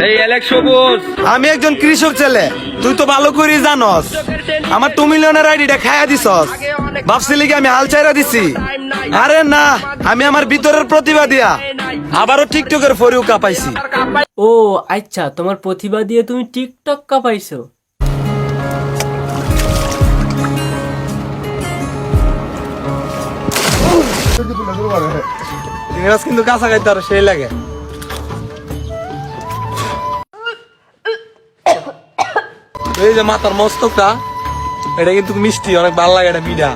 এই এলেক সবুজ, আমি একজন কৃষক ছেলে, তুই তো ভালো করে জানস। আমার 2 মিলিয়নের আইডিটা খায়া দিছস, ভাবছিলি কি আমি হাল চাইরা দিছি? আরে না, আমি আমার ভিতরের প্রতিভা দিয়া আবারও টিকটকের ফরিউ কাপাইছি। ও আচ্ছা, তোমার প্রতিভা দিয়ে তুমি টিকটক কাঁপাইছো। চিংড়ি কিন্তু কাঁচা খাইতে আরো সেই লাগে। এই যে মাথার মস্তকটা, এটা কিন্তু মিষ্টি, অনেক ভালো লাগে, এটা মিঠা।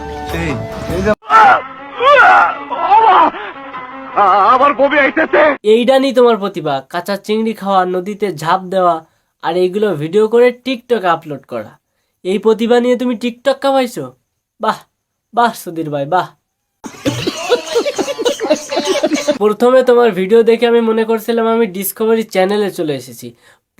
এইটা নিয়ে তোমার প্রতিভা, কাঁচা চিংড়ি খাওয়া, নদীতে ঝাঁপ দেওয়া, আর এইগুলো ভিডিও করে টিকটকে আপলোড করা। এই প্রতিভা নিয়ে তুমি টিকটক কাঁপাইছো? বাহ বাহ সুধীর ভাই, বাহ। প্রথমে তোমার ভিডিও দেখে আমি মনে করছিলাম আমি ডিসকভারি চ্যানেলে চলে এসেছি,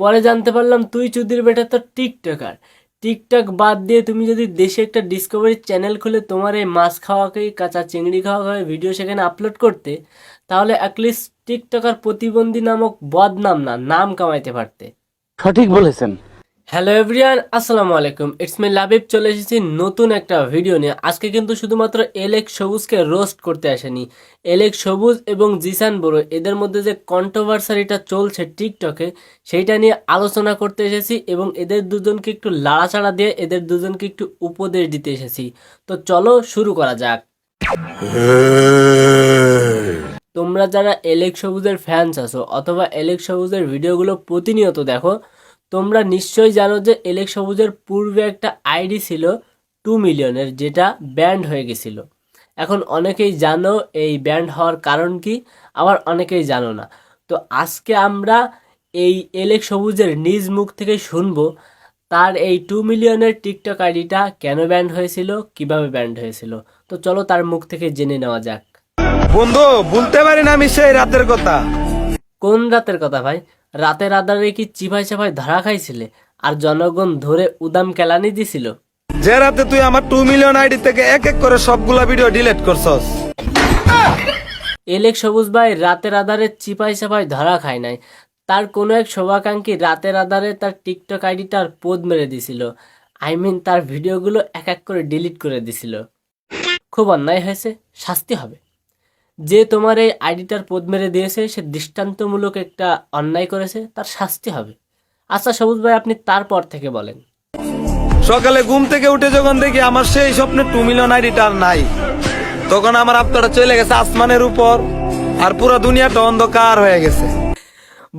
পরে জানতে পারলাম তুই চুদির বেটা তো টিকটকার। টিকটক বাদ দিয়ে তুমি যদি দেশে একটা ডিসকভারি চ্যানেল খুলে তোমার এই মাছ খাওয়াকে, কাঁচা চিংড়ি খাওয়া ভিডিও সেখানে আপলোড করতে, তাহলে অ্যাটলিস্ট টিকটকার প্রতিবন্ধী নামক বদনাম না, নাম কামাইতে পারতে। সঠিক বলেছেন। হ্যালো এভরিওয়ান, আসসালামু আলাইকুম, ইটস মি লাবিব। চলে এসেছি নতুন একটা ভিডিও নিয়ে। আজকে কিন্তু শুধুমাত্র এলেক সবুজকে রোস্ট করতে আসেনি। এলেক সবুজ এবং জিসান বড়ো, এদের মধ্যে যে কন্ট্রোভার্সারিটা চলছে টিকটকে, সেইটা নিয়ে আলোচনা করতে এসেছি এবং এদের দুজনকে একটু লাড়াচাড়া দিয়ে এদের দুজনকে একটু উপদেশ দিতে এসেছি। তো চলো শুরু করা যাক। তোমরা যারা এলেক সবুজের ফ্যান্স আছো অথবা এলেক সবুজের ভিডিওগুলো প্রতিনিয়ত দেখো, তোমরা নিশ্চয়ই জানো যে এলেক সবুজের পূর্বে একটা আইডি ছিল 2 মিলিয়নের, যেটা ব্যান্ড হয়ে গেছিল। এখন অনেকেই জানো এই ব্যান্ড হওয়ার কারণ কি, আবার অনেকেই জানো না। তো আজকে আমরা এই এলেক সবুজের নিজ মুখ থেকে শুনবো তার এই 2 মিলিয়নের টিকটক আইডিটা কেন ব্যান্ড হয়েছিল, কিভাবে ব্যান্ড হয়েছিল। তো চলো তার মুখ থেকে জেনে নেওয়া যাক। বন্ধু, ভুলতে পারি না আমি সেই রাতের কথা। কোন রাতের কথা ভাই? রাতের আধারে কি চিপাই চাপাই ধরা খাইছিলে আর জনগণ ধরে উদাম কেলানি দিছিল? যে রাতে তুই আমার 2 মিলিয়ন আইডি থেকে এক এক করে সবগুলা ভিডিও ডিলিট করছস। এলেক সবুজ ভাই রাতের আধারে চিপাই চাপাই ধরা খায় নাই, তার কোনো এক শুভাকাঙ্ক্ষী রাতের আধারে তার টিকটক আইডিটার পোদ মেরে দিছিল। তার ভিডিওগুলো এক এক করে ডিলিট করে দিছিল। খুব অন্যায় হয়েছে, শাস্তি হবে। যে তোমার এই আইডিটার পোদ মেরে দিয়েছে সে দৃষ্টান্তমূলক একটা অন্যায় করেছে, তার শাস্তি হবে। আচ্ছা সবুজ ভাই, আপনি তারপর থেকে বলেন। সকালে ঘুম থেকে উঠে যখন দেখি আমার সেই স্বপ্নের 2 মিলিয়ন আইডিটা আর নাই, তখন আমার আত্মাটা চলে গেছে আসমানের উপর, আর পুরো দুনিয়াটা অন্ধকার হয়ে গেছে।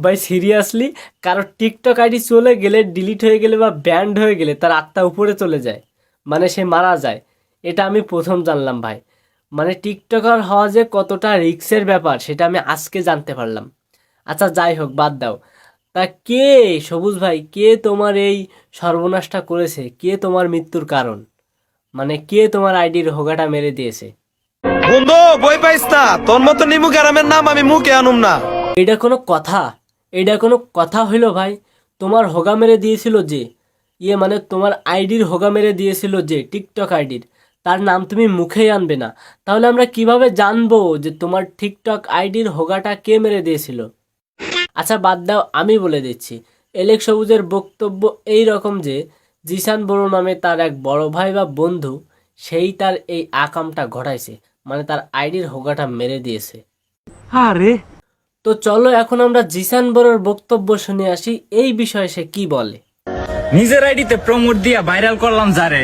ভাই সিরিয়াসলি, কারো টিকটক আইডি চলে গেলে, ডিলিট হয়ে গেলে বা ব্যান্ড হয়ে গেলে তার আত্মা উপরে চলে যায়, মানে সে মারা যায়। এটা আমি প্রথম জানলাম ভাই। মানে টিকটকার হওয়া যে কতটা রিস্কের ব্যাপার সেটা আমি আজকে জানতে পারলাম। আচ্ছা যাই হোক, বাদ দাও। তা কে সবুজ ভাই, কে তোমার এই সর্বনাশটা করেছে? কে তোমার মৃত্যুর কারণ? মানে কে তোমার আইডির হোগাটা মেরে দিয়েছে? বন্ধু বই পাইস না, তোর মতো নিমু গ্রামের নাম আমি মুখে আনুম না। এটা কোনো কথা? এটা কোনো কথা হইল ভাই? তোমার হোগা মেরে দিয়েছিল যে, মানে তোমার আইডির হোগা মেরে দিয়েছিল যে, টিকটক আইডির, তার নাম তুমি মুখেই আনবে না? তাহলে আমরা কিভাবে জানবো যে তোমার টিকটক আইডির হোগাটা কে মেরে দিয়েছিল? আচ্ছা বাদ দাও, আমি বলে দিচ্ছি। এলেক সবুজের বক্তব্য এই রকম যে জিসান বড়ো নামে তার এক বড় ভাই বা বন্ধু, সেই তার এই আকামটা ঘটাইছে, মানে তার আইডির হোগাটা মেরে দিয়েছে। আরে তো চলো এখন আমরা জিসান বড়োর বক্তব্য শুনে আসি, এই বিষয়ে সে কি বলে। নিজের আইডিতে প্রমোট দিয়া ভাইরাল করলাম যারে,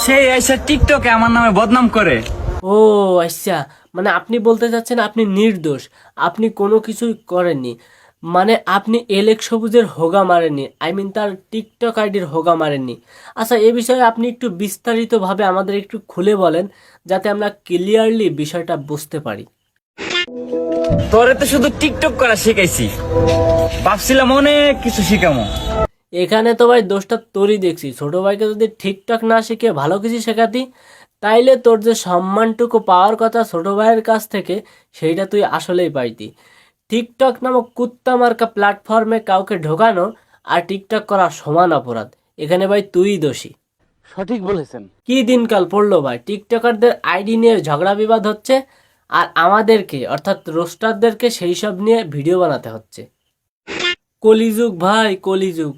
সেই এসে টিকটকে আমার নামে বদনাম করে। ও আচ্ছা, মানে আপনি বলতে চাচ্ছেন আপনি নির্দোষ, আপনি কোনো কিছুই করেননি, মানে আপনি এলেক সবুজের হোগা মারেননি, তার টিকটক আইডির হোগা মারেননি। আচ্ছা এ বিষয়ে আপনি একটু বিস্তারিতভাবে আমাদের একটু খুলে বলেন, যাতে আমরা ক্লিয়ারলি বিষয়টা বুঝতে পারি। তোরে তো শুধু টিকটক করা শিখাইছি, ভাবছিলাম অনেক কিছু শিখামো। এখানে তো ভাই দোষটা তোরই দেখছি। ছোট ভাইকে যদি ঠিকঠাক না শিখে ভালো কিছু শেখাতি, তাইলে তোর যে সম্মানটুকু পাওয়ার কথা ছোট ভাইয়ের কাছ থেকে, সেইটা তুই আসলেই পাইতি। টিকটক নামক কুত্তা মার্কা প্ল্যাটফর্মে কাউকে ঢোকানো আর টিকটক করা সমান অপরাধ। এখানে ভাই তুই দোষী। সঠিক বলেছেন। কি দিনকাল পড়লো ভাই, টিকটকারদের আইডি নিয়ে ঝগড়া বিবাদ হচ্ছে, আর আমাদেরকে অর্থাৎ রোস্টারদেরকে সেই সব নিয়ে ভিডিও বানাতে হচ্ছে। কলিযুগ ভাই, কলিযুগ।